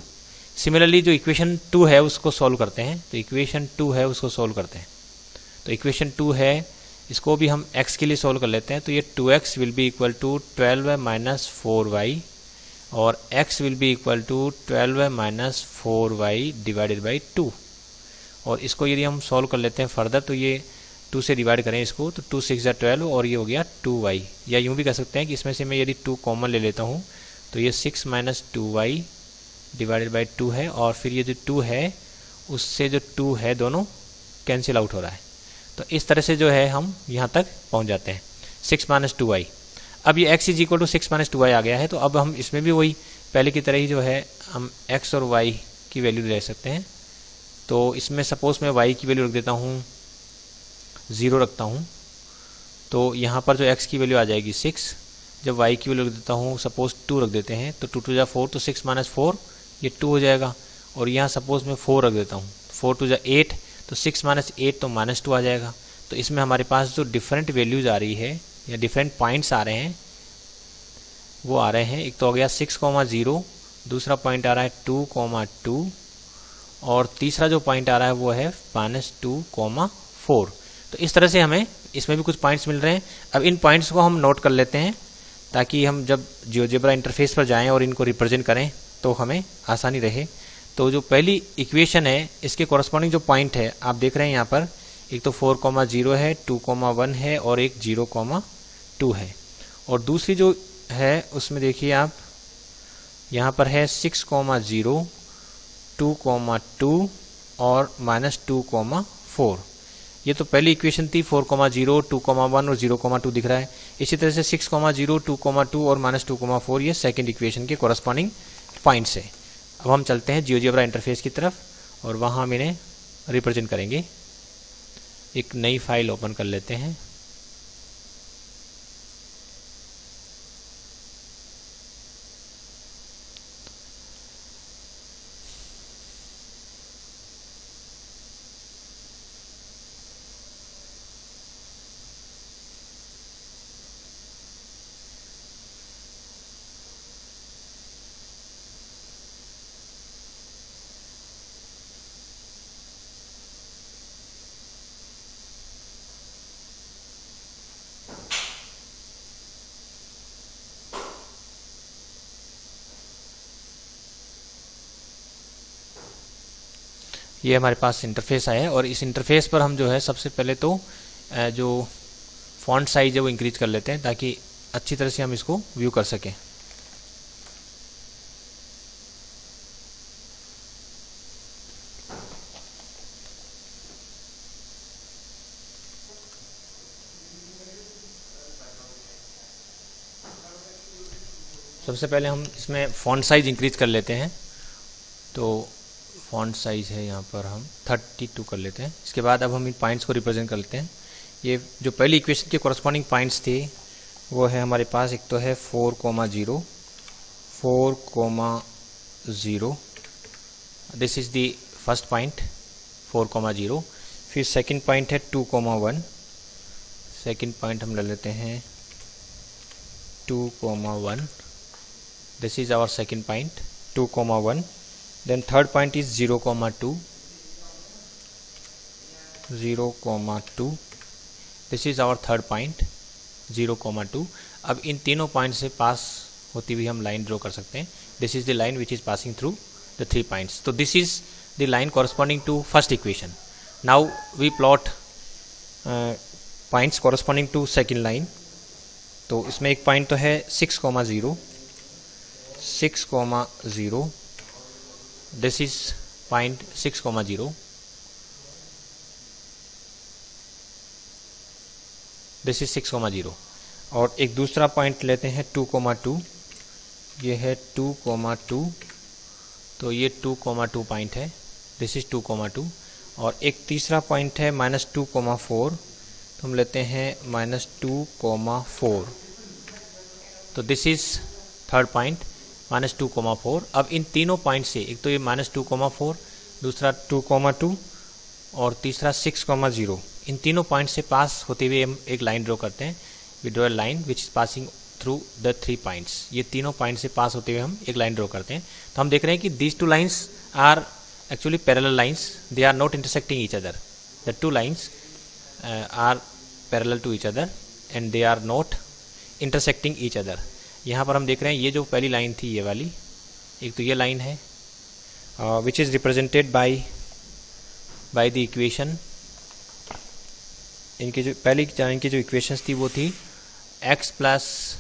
A: सिमिलरली जो इक्वेशन 2 है उसको सॉल्व करते हैं. तो इक्वेशन 2 है उसको सॉल्व करते हैं. तो इक्वेशन 2 है, इसको भी हम x के लिए सॉल्व कर लेते हैं. तो ये 2x will be equal to 12 minus 4y, और x will be equal to 12 minus 4y divided by 2. और इसको यदि हम सॉल्व कर लेते हैं फर्दर तो ये 2 से डिवाइड करें इसको तो 2 6 12, और ये हो गया 2y. या यूँ भी कह सकते हैं कि इसमें से मैं यदि 2 कॉमन ले लेता हूँ तो ये 6 माइनस 2y डिवाइडेड बाई 2 है, और फिर ये जो 2 है उससे जो 2 है दोनों कैंसिल आउट हो रहा है. तो इस तरह से जो है हम यहाँ तक पहुँच जाते हैं 6 माइनस 2y. अब ये x is equal to 6 minus 2y आ गया है. तो अब हम इसमें भी वही पहले की तरह ही जो है हम x और y की वैल्यू ले सकते हैं. तो इसमें सपोज मैं y की वैल्यू रख देता हूँ 0 रखता हूँ, तो यहाँ पर जो x की वैल्यू आ जाएगी 6. जब y की वैल्यू रख देता हूँ सपोज 2 रख देते हैं तो 2 टू जा 4, तो 6 माइनस 4 ये 2 हो जाएगा. और यहाँ सपोज मैं 4 रख देता हूँ, 4 टू जा 8, तो 6 माइनस 8 तो माइनस 2 आ जाएगा. तो इसमें हमारे पास जो डिफरेंट वैल्यूज़ आ रही है या डिफरेंट पॉइंट्स आ रहे हैं वो आ रहे हैं. एक तो हो गया 6, 0, दूसरा पॉइंट आ रहा है 2, 2, और तीसरा जो पॉइंट आ रहा है वो है माइनस 2, 4. तो इस तरह से हमें इसमें भी कुछ पॉइंट्स मिल रहे हैं. अब इन पॉइंट्स को हम नोट कर लेते हैं ताकि हम जब जियोजेब्रा इंटरफेस पर जाएं और इनको रिप्रेजेंट करें तो हमें आसानी रहे. तो जो पहली इक्वेशन है इसके कॉरस्पॉन्डिंग जो पॉइंट है आप देख रहे हैं यहाँ पर, एक तो 4, 0 है, 2, 1 है, और एक 0, 2 है. और दूसरी जो है उसमें देखिए आप यहाँ पर है 6, 0, 2, 2 और माइनस 2, 4. ये तो पहली इक्वेशन थी. 4, 0, 2, 1 और 0, 2 दिख रहा है. इसी तरह से 6, 0, 2, 2 और माइनस 2, 4 ये सेकेंड इक्वेशन के कॉरस्पॉन्डिंग पॉइंट्स है. अब हम चलते हैं जियोजेब्रा इंटरफेस की तरफ और वहाँ हम इन्हें रिप्रेजेंट करेंगे. एक नई फाइल ओपन कर लेते हैं. ये हमारे पास इंटरफेस आया है और इस इंटरफेस पर हम जो है सबसे पहले तो जो फॉन्ट साइज है वो इंक्रीज कर लेते हैं ताकि अच्छी तरह से हम इसको व्यू कर सकें। सबसे पहले हम इसमें फॉन्ट साइज इंक्रीज कर लेते हैं, तो फॉन्ट साइज है यहाँ पर हम 32 कर लेते हैं। इसके बाद अब हम इन पॉइंट्स को रिप्रेजेंट कर लेते हैं। ये जो पहली इक्वेशन के कॉरस्पॉन्डिंग पॉइंट्स थे वो है हमारे पास, एक तो है 4,0 4,0, this is the first point 4,0। फिर सेकंड पॉइंट है 2,1, सेकंड पॉइंट हम ले लेते हैं 2,1, this is our second point 2,1. then third point is 0,2, 0,2, this is our third point 0,2. अब इन तीनों पॉइंट से पास होती हुई हम लाइन ड्रॉ कर सकते हैं। This is the line which is passing through the 3 points. तो this is the line corresponding to first equation. Now we plot points corresponding to second line. तो इसमें एक पॉइंट तो है 6,0, 6,0, this is point 6,0, this is 6,0। और एक दूसरा point लेते हैं 2,2, ये है 2,2, तो ये 2,2 पॉइंट है, दिस इज 2,2। और एक तीसरा पॉइंट है -2,4, तो हम लेते हैं -2,4, तो दिस इज थर्ड पॉइंट -2,4। अब इन तीनों पॉइंट से, एक तो ये -2,4, दूसरा 2,2 और तीसरा 6,0, इन तीनों पॉइंट से पास होते हुए हम एक लाइन ड्रॉ करते हैं। We draw a line which is passing through the 3 points. ये तीनों पॉइंट से पास होते हुए हम एक लाइन ड्रॉ करते हैं। तो हम देख रहे हैं कि these 2 lines are actually parallel lines, they are not intersecting each other. The 2 lines are parallel to each other and they are not intersecting each other. यहाँ पर हम देख रहे हैं ये जो पहली लाइन थी ये वाली, एक तो ये लाइन है which is represented by the equation. इनकी जो पहली लाइन की जो इक्वेशंस थी वो थी x +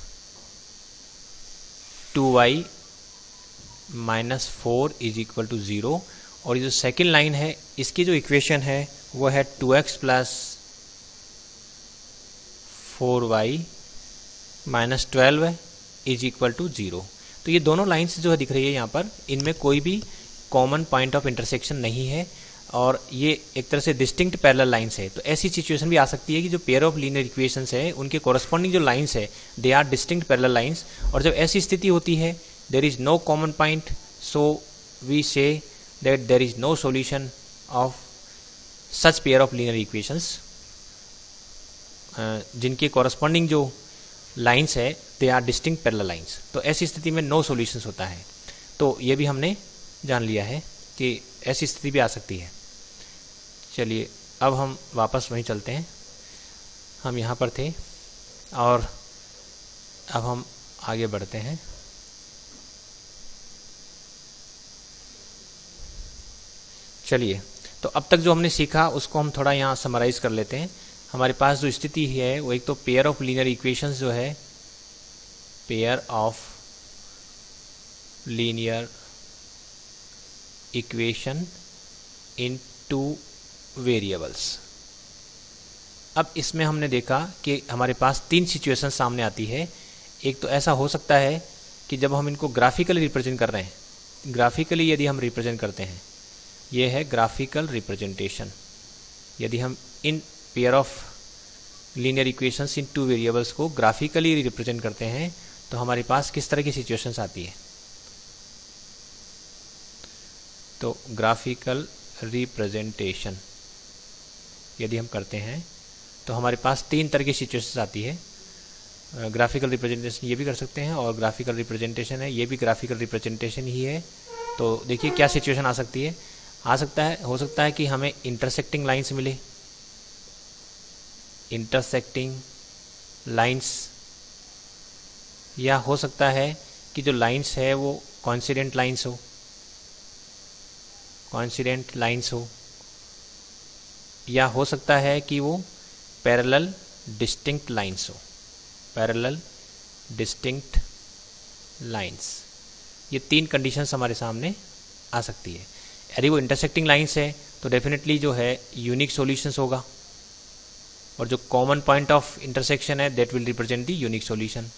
A: 2y - 4 = 0। और ये जो सेकेंड लाइन है इसकी जो इक्वेशन है वो है 2x + 4y - 12 = 0। तो ये दोनों लाइंस जो है दिख रही है यहाँ पर, इनमें कोई भी कॉमन पॉइंट ऑफ इंटरसेक्शन नहीं है और ये एक तरह से डिस्टिंक्ट पैरेलल लाइंस है। तो ऐसी सिचुएशन भी आ सकती है कि जो पेयर ऑफ लीनियर इक्वेशंस है उनके कॉरस्पॉन्डिंग जो लाइंस है they are distinct parallel lines. और जब ऐसी स्थिति होती है there is no common point, so we say that there is no solution of such pair of linear equations. जिनके कॉरस्पॉन्डिंग जो लाइंस है they are distinct parallel lines, तो ऐसी स्थिति में नो सॉल्यूशंस होता है। तो ये भी हमने जान लिया है कि ऐसी स्थिति भी आ सकती है। चलिए अब हम वापस वहीं चलते हैं, हम यहाँ पर थे और अब हम आगे बढ़ते हैं। चलिए, तो अब तक जो हमने सीखा उसको हम थोड़ा यहाँ समराइज कर लेते हैं। हमारे पास जो स्थिति है वो एक तो पेयर ऑफ लीनियर इक्वेशंस जो है, pair of linear equation in 2 variables. अब इसमें हमने देखा कि हमारे पास 3 सिचुएशन सामने आती है। एक तो ऐसा हो सकता है कि जब हम इनको ग्राफिकली रिप्रेजेंट कर रहे हैं, ग्राफिकली यदि हम रिप्रेजेंट करते हैं, ये है ग्राफिकल रिप्रेजेंटेशन। यदि हम in pair of linear equations in 2 variables को ग्राफिकली रिप्रेजेंट करते हैं तो हमारे पास किस तरह की सिचुएशंस आती है। तो ग्राफिकल रिप्रेजेंटेशन यदि हम करते हैं तो हमारे पास 3 तरह की सिचुएशंस आती है। ग्राफिकल रिप्रेजेंटेशन ये भी कर सकते हैं और ग्राफिकल रिप्रेजेंटेशन है ये भी ग्राफिकल रिप्रेजेंटेशन ही है। तो देखिए क्या सिचुएशन आ सकती है। हो सकता है कि हमें इंटरसेक्टिंग लाइंस मिले, इंटरसेक्टिंग लाइंस, या हो सकता है कि जो लाइंस है वो कोइंसिडेंट लाइंस हो, कोइंसिडेंट लाइंस हो, या हो सकता है कि वो पैरेलल डिस्टिंक्ट लाइंस हो, पैरेलल डिस्टिंक्ट लाइंस। ये तीन कंडीशंस हमारे सामने आ सकती है। यदि वो इंटरसेक्टिंग लाइंस है तो डेफिनेटली जो है यूनिक सॉल्यूशंस होगा, और जो कॉमन पॉइंट ऑफ इंटरसेक्शन है that will represent the unique solution,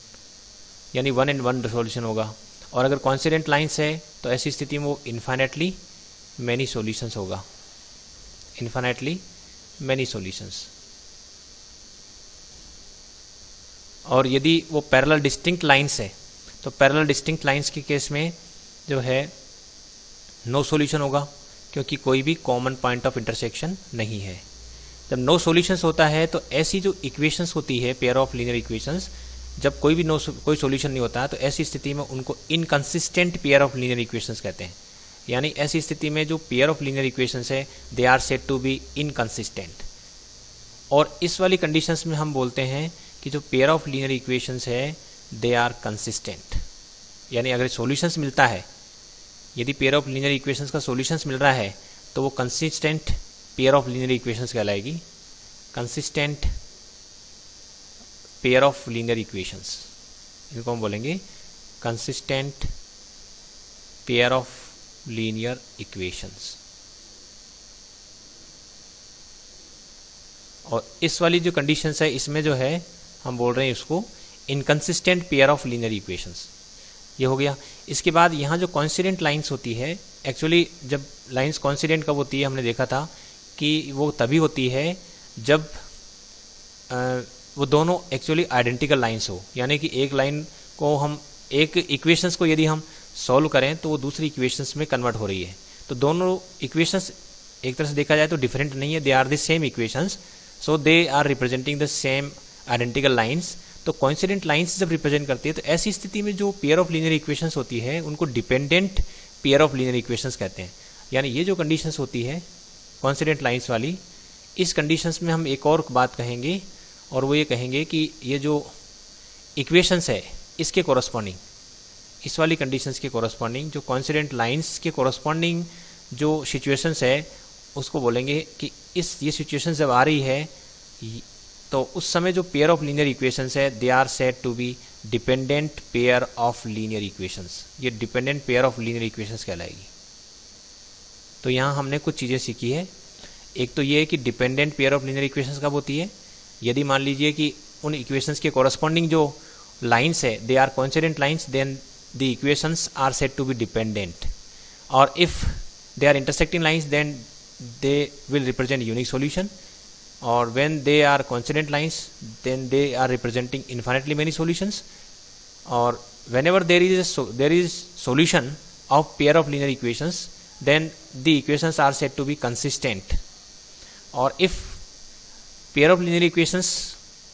A: यानी 1 and 1 सॉल्यूशन होगा। और अगर कोइंसिडेंट लाइंस है तो ऐसी स्थिति में वो इन्फाइनाइटली मैनी सॉल्यूशंस होगा, इन्फाइनाइटली मैनी सॉल्यूशंस। और यदि वो पैरेलल डिस्टिंक्ट लाइंस है तो पैरेलल डिस्टिंक्ट लाइंस के केस में जो है नो सॉल्यूशन होगा, क्योंकि कोई भी कॉमन पॉइंट ऑफ इंटरसेक्शन नहीं है। जब नो सॉल्यूशंस होता है तो ऐसी जो इक्वेशंस होती है पेयर ऑफ लीनियर इक्वेशंस, जब कोई भी कोई सॉल्यूशन नहीं होता तो ऐसी स्थिति में उनको inconsistent pair of linear equations कहते हैं। यानी ऐसी स्थिति में जो पेयर ऑफ लीनियर इक्वेशंस है they are said to be inconsistent. और इस वाली कंडीशंस में हम बोलते हैं कि जो पेयर ऑफ लीनियर इक्वेशंस है दे आर कंसिस्टेंट। यानी अगर सॉल्यूशंस मिलता है, यदि पेयर ऑफ लीनियर इक्वेशंस का सॉल्यूशंस मिल रहा है तो वो consistent pair of linear equations कहलाएगी, consistent pair of linear equations. इनको हम बोलेंगे consistent pair of linear equations. और इस वाली जो कंडीशंस है इसमें जो है हम बोल रहे हैं उसको inconsistent pair of linear equations. ये हो गया। इसके बाद यहाँ जो कॉन्सिडेंट लाइंस होती है, एक्चुअली जब लाइंस कॉन्सिडेंट कब होती है हमने देखा था कि वो तभी होती है जब वो दोनों एक्चुअली आइडेंटिकल लाइंस हो। यानी कि एक लाइन को हम एक इक्वेशंस को यदि हम सॉल्व करें तो वो दूसरी इक्वेशंस में कन्वर्ट हो रही है। तो दोनों इक्वेशंस एक तरह से देखा जाए तो डिफरेंट नहीं है, they are the same equations, so they are representing the same identical lines. तो कोइंसिडेंट लाइंस जब रिप्रेजेंट करती है तो ऐसी स्थिति में जो पेयर ऑफ लीनियर इक्वेशंस होती है उनको dependent pair of linear equations कहते हैं। यानी ये जो कंडीशंस होती है कोइंसिडेंट लाइंस वाली, इस कंडीशंस में हम एक और बात कहेंगे, और वो ये कहेंगे कि ये जो इक्वेशंस है इसके कोरस्पॉन्डिंग, इस वाली कंडीशंस के कोरस्पॉन्डिंग जो कोइंसिडेंट लाइंस के कोरस्पॉन्डिंग जो सिचुएशंस है उसको बोलेंगे कि ये सिचुएशन जब आ रही है तो उस समय जो पेयर ऑफ लीनियर इक्वेशंस है they are said to be dependent pair of linear equations. ये dependent pair of linear equations कहलाएगी। तो यहाँ हमने कुछ चीज़ें सीखी है। एक तो ये है कि dependent pair of linear equations कब होती है, यदि मान लीजिए कि उन इक्वेशंस के कोरस्पॉन्डिंग जो लाइन्स है they are coincident lines, then the equations are said to be dependent. और if they are intersecting lines then they will represent unique solution, or when they are coincident lines then they are representing infinitely many solutions, or whenever there is solution of pair of linear equations then the equations are said to be consistent, or if pair of linear equations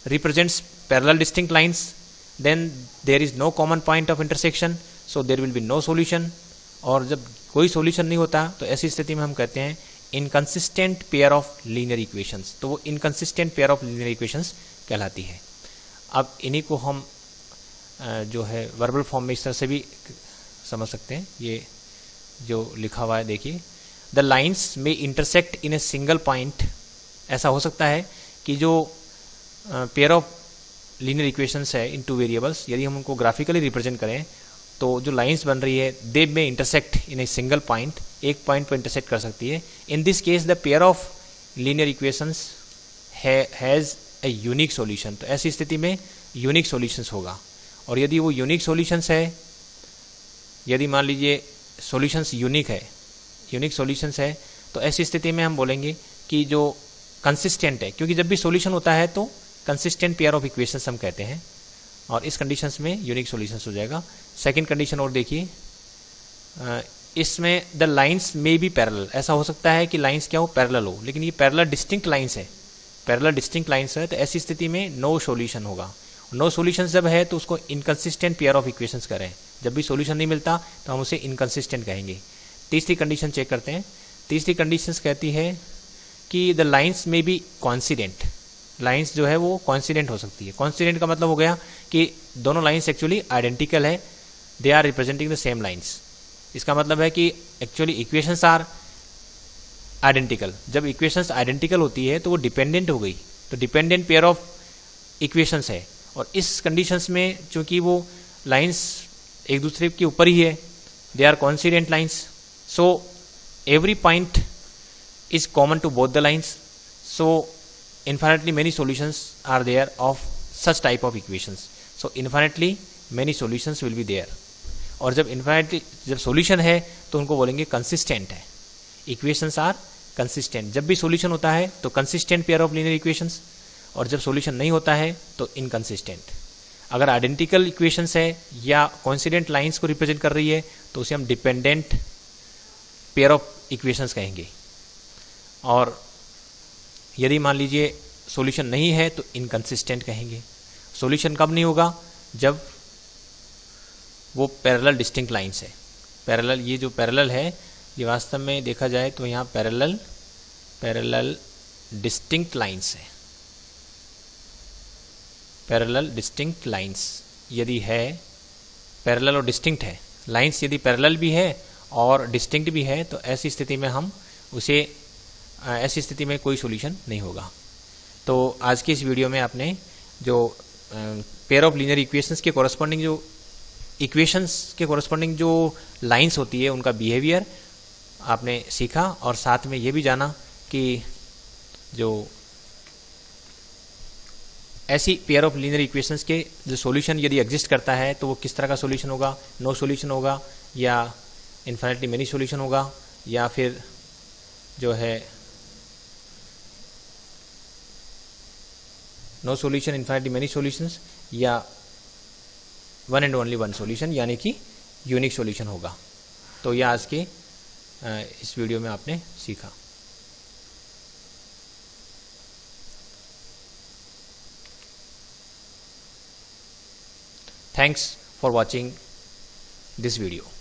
A: represents parallel distinct lines then there is no common point of intersection, so there will be no solution। और जब कोई solution नहीं होता तो ऐसी स्थिति में हम कहते हैं inconsistent pair of linear equations. तो वो inconsistent pair of linear equations कहलाती है। अब इन्हीं को हम जो है वर्बल फॉर्म में इस तरह से भी समझ सकते हैं। ये जो लिखा हुआ है देखिए, द लाइन्स में intersect in a single point. ऐसा हो सकता है कि जो पेयर ऑफ लीनियर इक्वेशंस है इन टू वेरिएबल्स, यदि हम उनको ग्राफिकली रिप्रेजेंट करें तो जो लाइंस बन रही है दे में intersect in a single point, एक पॉइंट पर इंटरसेक्ट कर सकती है। In this case the pair of linear equations has a unique solution. तो ऐसी स्थिति में यूनिक सॉल्यूशंस होगा। और यदि वो यूनिक सॉल्यूशंस है, यदि मान लीजिए सॉल्यूशंस यूनिक है, यूनिक सॉल्यूशंस है, तो ऐसी स्थिति में हम बोलेंगे कि जो कंसिस्टेंट है, क्योंकि जब भी सॉल्यूशन होता है तो कंसिस्टेंट पेयर ऑफ इक्वेशंस हम कहते हैं, और इस कंडीशंस में यूनिक सॉल्यूशंस हो जाएगा। सेकंड कंडीशन और देखिए, इसमें द लाइंस में बी पैरेलल। ऐसा हो सकता है कि लाइंस क्या हो, पैरेलल हो, लेकिन ये पैरेलल डिस्टिंक्ट लाइंस है, पैरेलल डिस्टिंक्ट लाइंस है। तो ऐसी स्थिति में नो सॉल्यूशन होगा। नो सॉल्यूशन जब है तो उसको इनकंसिस्टेंट पेयर ऑफ इक्वेशंस करें। जब भी सॉल्यूशन नहीं मिलता तो हम उसे इनकंसिस्टेंट कहेंगे। तीसरी कंडीशन चेक करते हैं। तीसरी कंडीशन कहती है कि द लाइंस में बी कॉन्सिडेंट। लाइंस जो है वो कॉन्सिडेंट हो सकती है। कॉन्सिडेंट का मतलब हो गया कि दोनों लाइंस एक्चुअली आइडेंटिकल है, they are representing the same lines. इसका मतलब है कि एक्चुअली इक्वेशंस आर आइडेंटिकल, जब इक्वेशंस आइडेंटिकल होती है तो वो डिपेंडेंट हो गई, तो डिपेंडेंट पेयर ऑफ इक्वेशंस है। और इस कंडीशंस में चूंकि वो लाइंस एक दूसरे के ऊपर ही है, they are coincident lines, so every point is common to both the lines, so infinitely many solutions are there of such type of equations, so infinitely many solutions will be there। और जब infinitely जब solution है तो उनको बोलेंगे consistent है, equations are consistent। जब भी solution होता है तो consistent pair of linear equations, और जब solution नहीं होता है तो inconsistent। अगर identical equations है या coincident lines को represent कर रही है तो उसे हम dependent pair of equations कहेंगे, और यदि मान लीजिए सॉल्यूशन नहीं है तो इनकंसिस्टेंट कहेंगे। सॉल्यूशन कब नहीं होगा? जब वो पैरेलल डिस्टिंक्ट लाइंस है। पैरेलल, ये जो पैरेलल है ये वास्तव में देखा जाए तो यहाँ पैरेलल डिस्टिंक्ट लाइंस है, पैरेलल डिस्टिंक्ट लाइंस यदि है, पैरेलल और डिस्टिंक्ट है, लाइंस यदि पैरेलल भी है और डिस्टिंक्ट भी है तो ऐसी स्थिति में हम उसे ऐसी स्थिति में कोई सॉल्यूशन नहीं होगा। तो आज की इस वीडियो में आपने जो पेयर ऑफ लीनियर इक्वेशंस के कॉरस्पॉन्डिंग जो इक्वेशंस के कॉरस्पॉन्डिंग जो लाइंस होती है उनका बिहेवियर आपने सीखा, और साथ में ये भी जाना कि जो ऐसी पेयर ऑफ लीनियर इक्वेशंस के जो सॉल्यूशन यदि एग्जिस्ट करता है तो वो किस तरह का सॉल्यूशन होगा, नो सॉल्यूशन होगा या इन्फिनिटली मेनी सॉल्यूशन होगा, या फिर जो है no solution infinitely many solutions, या one and only one solution यानी कि यूनिक सॉल्यूशन होगा। तो यह आज के इस वीडियो में आपने सीखा। Thanks for watching this video.